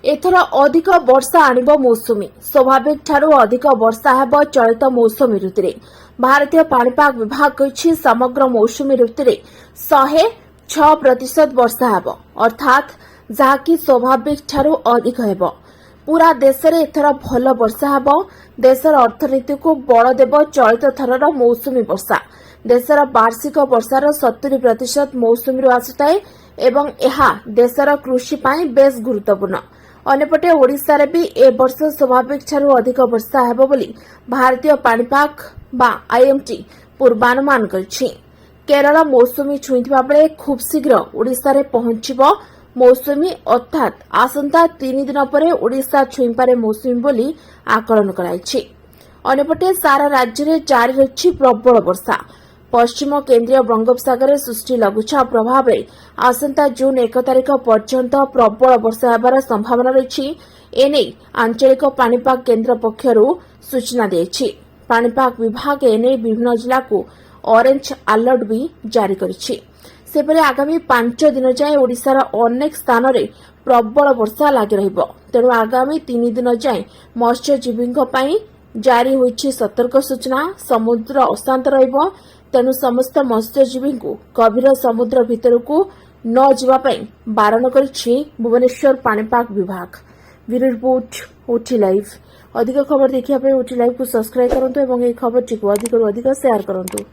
एथर अधिक वर्षा आणिब मौसुमी स्वाभाविक ठारू अधिक वर्षा हेब चलित मौसुमी ऋतु रे। भारतीय पाणीपाग विभाग कहिछि समग्र मौसुमी ऋतु रे 106% वर्षा हेब अर्थात जहाँकि स्वाभाविक ठारू अधिक हेब। पूरा देश में एथर भल वर्षा हेब। देशर अर्थनीति को बल देव चलित थरर मौसुमी वर्षा। देशर वार्षिक वर्षार 70% मौसुमी आसुए एवं यह देशर कृषि पाई बेस गुरुत्वपूर्ण। अन्यपटे ओडिशा रे भी ए वर्ष स्वाभाविक ठारू अधिक वर्षा हेब बोली भारतीय पाणीपाग बा आईएमटी पूर्वानुमान करिछि। केरल मौसुमी छुईथिबा बेले खूब शीघ्र ओडिशा रे पहुंचिबो मौसुमी अर्थात आसंता 3 दिन पर ओडिशा छुईपारे मौसुमी बोली आकलन कराइछि। अन्यपटे सारा राज्य में जारी रही प्रबल वर्षा। पश्चिम केन्द्रीय बंगोपसागर सृष्टि लघुचाप प्रभाव में आसंता जून 1 तारिख पर्यंत प्रबल वर्षा होबार संभावना रही। एने आंचलिक पाणीपाग केन्द्र पक्षरू सूचना दी। पाणीपाग विभाग एने विभिन्न जिला को ऑरेंज अलर्ट भी जारी करिछि। सेपरि आगामी 5 दिन जाए ओडिशार अनेक स्थान में प्रबल वर्षा लगी रहिबो। तेणु आगामी 3 दिन जाए मत्स्यजीवी जारी होइछि सतर्क सूचना। समुद्र अशांत रहिबो। तेणु समस्त मत्स्यजीवी को गभीर समुद्र भितर को न जावाई बारण करिछि भुवनेश्वर पाणीपाग विभाग। Bureau report OT live. अधिक खबर देखिया पे ओटी लाइव को सब्सक्राइब करंतु एवं ए खबर टी को अधिक शेयर करंतु।